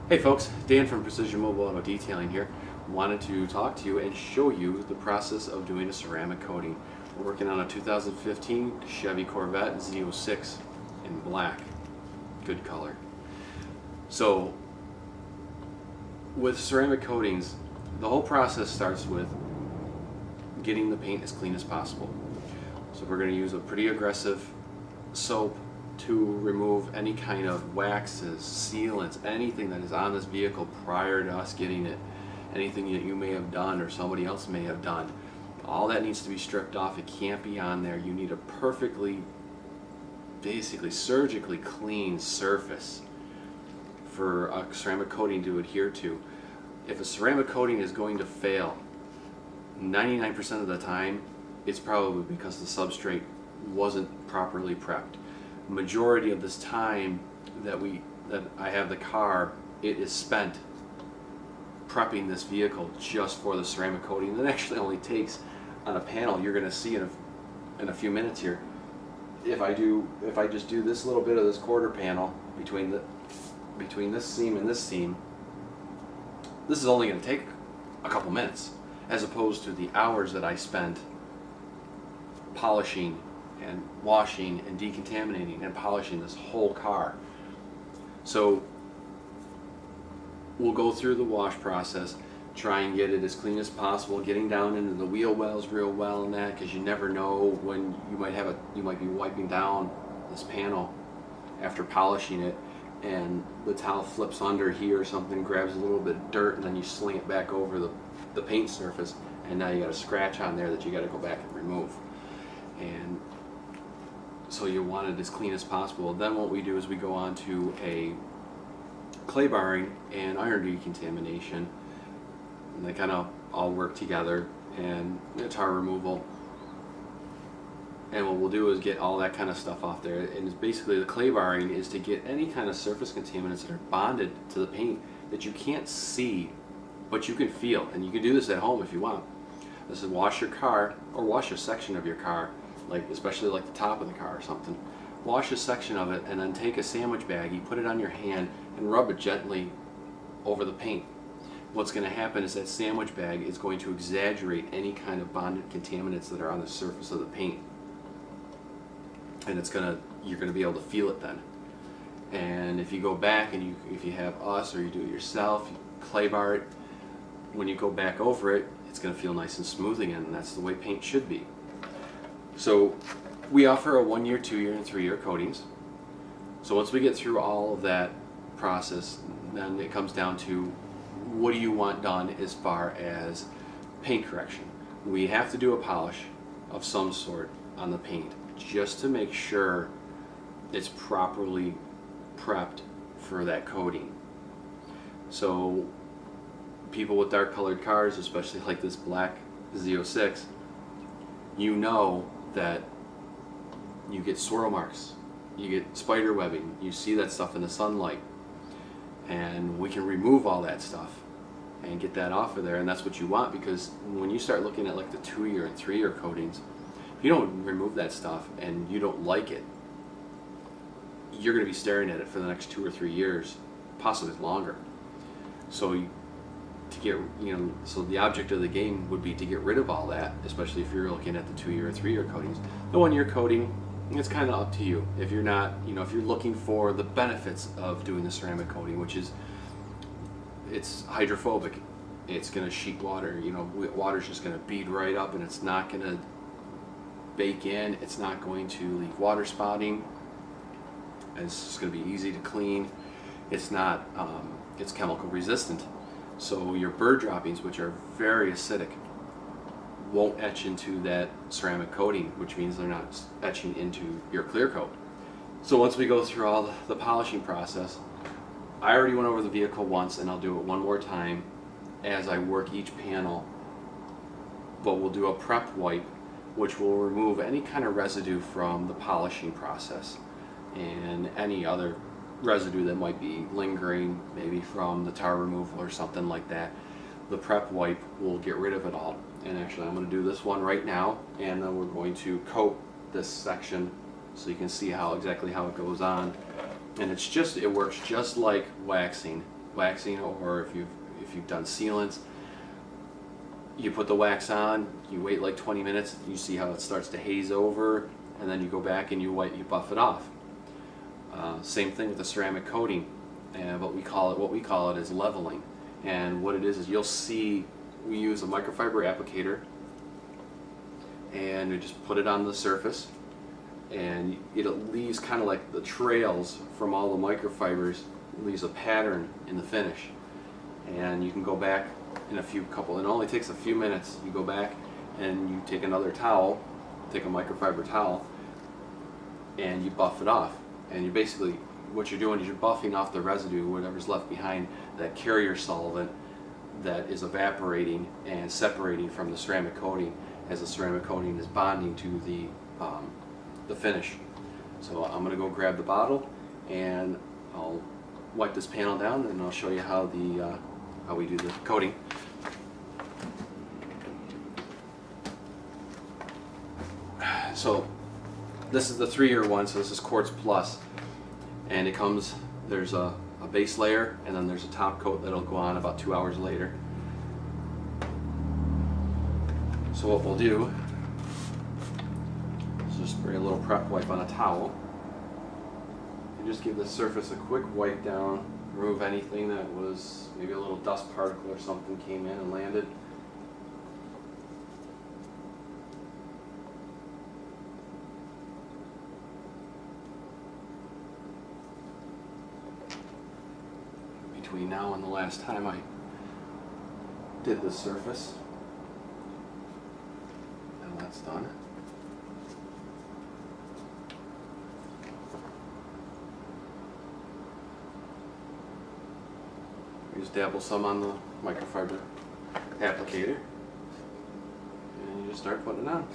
Hey folks, Dan from Precision Mobile Auto Detailing here. Wanted to talk to you and show you the process of doing a ceramic coating. We're working on a 2015 Chevy Corvette Z06 in black. Good color. So with ceramic coatings, the whole process starts with getting the paint as clean as possible. So we're going to use a pretty aggressive soap to remove any kind of waxes, sealants, anything that is on this vehicle prior to us getting it. Anything that you may have done or somebody else may have done. All that needs to be stripped off. It can't be on there. You need a perfectly, basically surgically clean surface for a ceramic coating to adhere to. If a ceramic coating is going to fail, 99% of the time, it's probably because the substrate wasn't properly prepped. Majority of this time that I have the car, it is spent prepping this vehicle just for the ceramic coating. That actually only takes on a panel. You're going to see in a few minutes here. If I just do this little bit of this quarter panel between this seam and this seam, this is only going to take a couple minutes, as opposed to the hours that I spent polishing and washing and decontaminating and polishing this whole car. So we'll go through the wash process, try and get it as clean as possible, getting down into the wheel wells real well and that, because you never know when you might be wiping down this panel after polishing it and the towel flips under here or something, grabs a little bit of dirt, and then you sling it back over the paint surface, and now you got a scratch on there that you got to go back and remove. And so you want it as clean as possible. Then what we do is we go on to a clay barring and iron decontamination, and they kind of all work together, and tar removal. And what we'll do is get all that kind of stuff off there. And it's basically, the clay barring is to get any kind of surface contaminants that are bonded to the paint that you can't see but you can feel. And you can do this at home if you want. This is wash your car, or wash a section of your car, like especially like the top of the car or something. Wash a section of it and then take a sandwich bag, you put it on your hand and rub it gently over the paint. What's going to happen is that sandwich bag is going to exaggerate any kind of bonded contaminants that are on the surface of the paint. And you're going to be able to feel it then. And if you go back and if you have us or you do it yourself, you clay bar it, when you go back over it, it's going to feel nice and smooth again, and that's the way paint should be. So we offer a 1 year, 2 year, and 3 year coatings. So once we get through all of that process, then it comes down to what do you want done as far as paint correction. We have to do a polish of some sort on the paint just to make sure it's properly prepped for that coating. So people with dark colored cars, especially like this black Z06, you know that you get swirl marks, you get spider webbing, you see that stuff in the sunlight, and we can remove all that stuff and get that off of there. And that's what you want, because when you start looking at like the 2 year and 3 year coatings, if you don't remove that stuff and you don't like it, you're going to be staring at it for the next 2 or 3 years, possibly longer. So so the object of the game would be to get rid of all that, especially if you're looking at the 2 year or 3 year coatings. The 1 year coating, it's kind of up to you. If you're not, if you're looking for the benefits of doing the ceramic coating, which is, it's hydrophobic, it's going to sheet water. Water's just going to bead right up, and it's not going to bake in. It's not going to leave water spotting. And it's just going to be easy to clean. It's not. It's chemical resistant. So your bird droppings, which are very acidic, won't etch into that ceramic coating, which means they're not etching into your clear coat. So once we go through all the polishing process, I already went over the vehicle once, and I'll do it one more time as I work each panel. But we'll do a prep wipe, which will remove any kind of residue from the polishing process and any other residue that might be lingering, maybe from the tar removal or something like that. The prep wipe will get rid of it all. And actually, I'm going to do this one right now, and then we're going to coat this section so you can see exactly how it goes on. And it works just like waxing. waxing, or if you've done sealants, you put the wax on, you wait like 20 minutes, you see how it starts to haze over, and then you go back and you buff it off. Same thing with the ceramic coating, and what we call it is leveling. And what it is you'll see we use a microfiber applicator, and we just put it on the surface, and it leaves kind of like the trails from all the microfibers. It leaves a pattern in the finish, and you can go back in it only takes a few minutes. You go back and you take another towel, take a microfiber towel, and you buff it off. And you basically, what you're doing is you're buffing off the residue, whatever's left behind, that carrier solvent that is evaporating and separating from the ceramic coating as the ceramic coating is bonding to the finish. So I'm going to go grab the bottle, and I'll wipe this panel down, and I'll show you how we do the coating. So this is the 3-year one, so this is Quartz Plus, and it comes, there's a base layer, and then there's a top coat that'll go on about 2 hours later. So what we'll do is just spray a little prep wipe on a towel, and just give the surface a quick wipe down, remove anything that was maybe a little dust particle or something came in and landed. Between now and the last time I did the surface, and that's done. You just dabble some on the microfiber applicator, and you just start putting it on.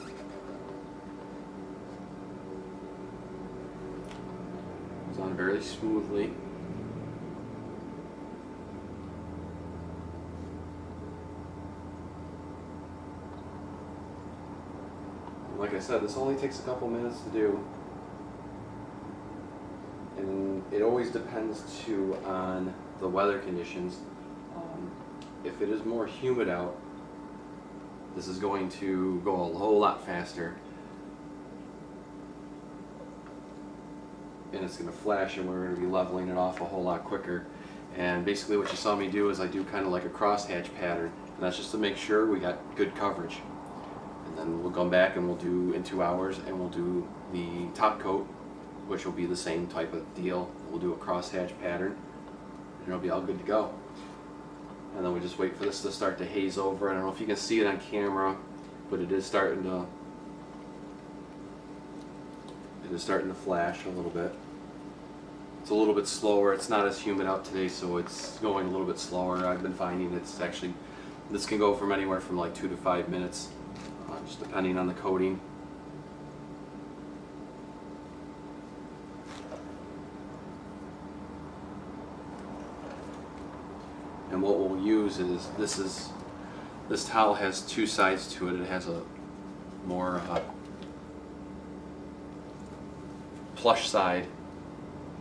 It's on very smoothly. Like I said, this only takes a couple minutes to do, and it always depends too on the weather conditions. If it is more humid out, this is going to go a whole lot faster, and it's going to flash, and we're going to be leveling it off a whole lot quicker. And basically what you saw me do is I do kind of like a crosshatch pattern, and that's just to make sure we got good coverage. And then we'll come back and we'll do, in 2 hours, and we'll do the top coat, which will be the same type of deal. We'll do a crosshatch pattern, and it'll be all good to go. And then we just wait for this to start to haze over. I don't know if you can see it on camera, but it is starting to flash a little bit. It's a little bit slower. It's not as humid out today, so it's going a little bit slower. I've been finding it's actually, this can go from anywhere from like 2 to 5 minutes. Just depending on the coating. And what we'll use is this towel has 2 sides to it. It has a more plush side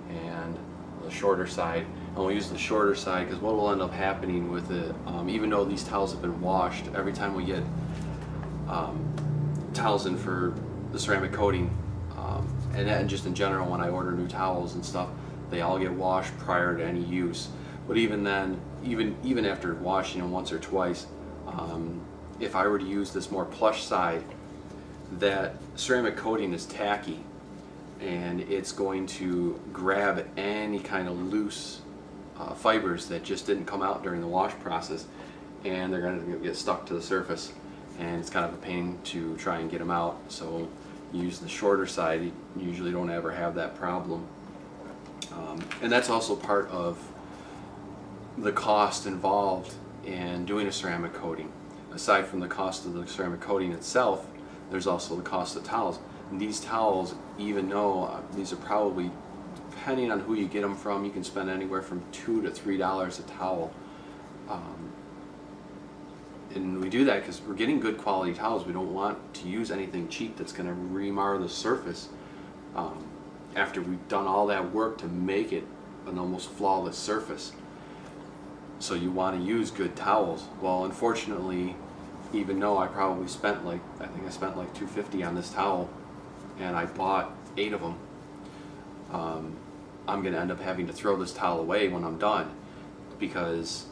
and a shorter side. And we'll use the shorter side because what will end up happening with it, even though these towels have been washed, every time we get towels in for the ceramic coating, and just in general when I order new towels and stuff, they all get washed prior to any use. But even then, even after washing them once or twice, if I were to use this more plush side, that ceramic coating is tacky, and it's going to grab any kind of loose fibers that just didn't come out during the wash process, and they're going to get stuck to the surface. And it's kind of a pain to try and get them out. So you use the shorter side, you usually don't ever have that problem. And that's also part of the cost involved in doing a ceramic coating. Aside from the cost of the ceramic coating itself, there's also the cost of towels. And these towels, even though these are probably, depending on who you get them from, you can spend anywhere from $2 to $3 a towel. And we do that because we're getting good quality towels. We don't want to use anything cheap that's going to remar the surface after we've done all that work to make it an almost flawless surface. So you want to use good towels. Well, unfortunately, even though I probably spent like, I think I spent like $250 on this towel, and I bought 8 of them, I'm going to end up having to throw this towel away when I'm done, because,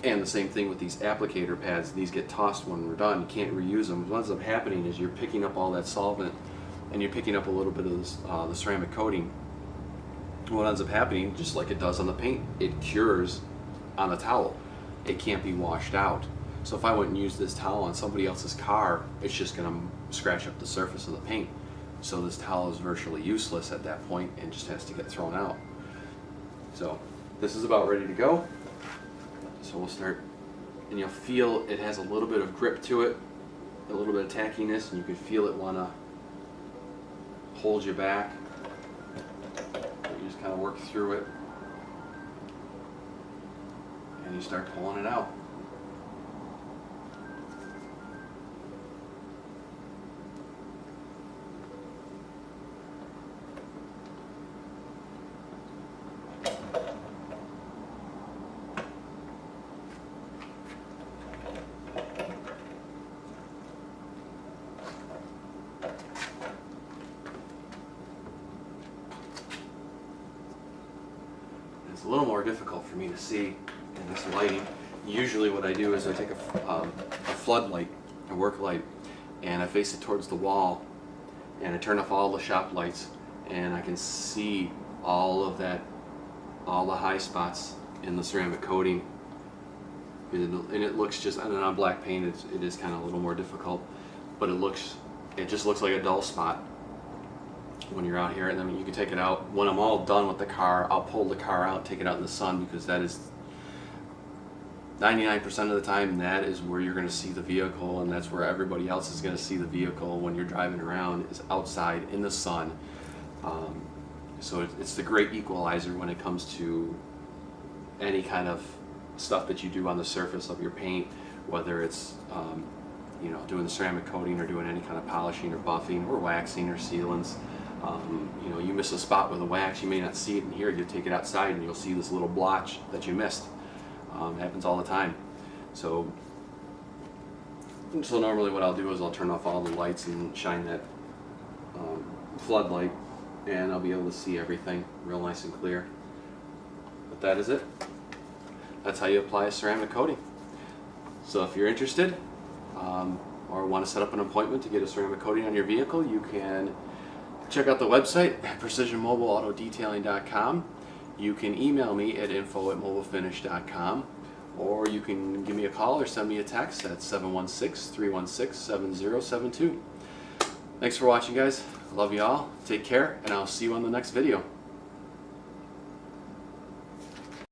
and the same thing with these applicator pads, these get tossed when we're done, you can't reuse them. What ends up happening is you're picking up all that solvent, and you're picking up a little bit of this, the ceramic coating. What ends up happening, just like it does on the paint, it cures on the towel. It can't be washed out. So if I went and used this towel on somebody else's car, it's just going to scratch up the surface of the paint. So this towel is virtually useless at that point and just has to get thrown out. So this is about ready to go. So we'll start, and you'll feel it has a little bit of grip to it, a little bit of tackiness, and you can feel it want to hold you back. You just kind of work through it, and you start pulling it out. It's a little more difficult for me to see in this lighting. Usually what I do is I take a floodlight, a work light, and I face it towards the wall, and I turn off all the shop lights, and I can see all of that, all the high spots in the ceramic coating. And it looks just, and on black paint it is kind of a little more difficult, but it just looks like a dull spot when you're out here. And then you can take it out. When I'm all done with the car, I'll pull the car out, take it out in the sun, because that is 99% of the time, that is where you're going to see the vehicle, and that's where everybody else is going to see the vehicle when you're driving around, is outside in the sun. So it's the great equalizer when it comes to any kind of stuff that you do on the surface of your paint, whether it's doing the ceramic coating or doing any kind of polishing or buffing or waxing or sealants. You miss a spot with a wax, you may not see it in here. You take it outside and you'll see this little blotch that you missed. It happens all the time. So normally what I'll do is I'll turn off all the lights and shine that floodlight, and I'll be able to see everything real nice and clear. But that is it. That's how you apply a ceramic coating. So if you're interested or want to set up an appointment to get a ceramic coating on your vehicle, you can check out the website at precisionmobileautodetailing.com. You can email me at info@mobilefinish.com, or you can give me a call or send me a text at 716-316-7072. Thanks for watching, guys. Love you all. Take care, and I'll see you on the next video.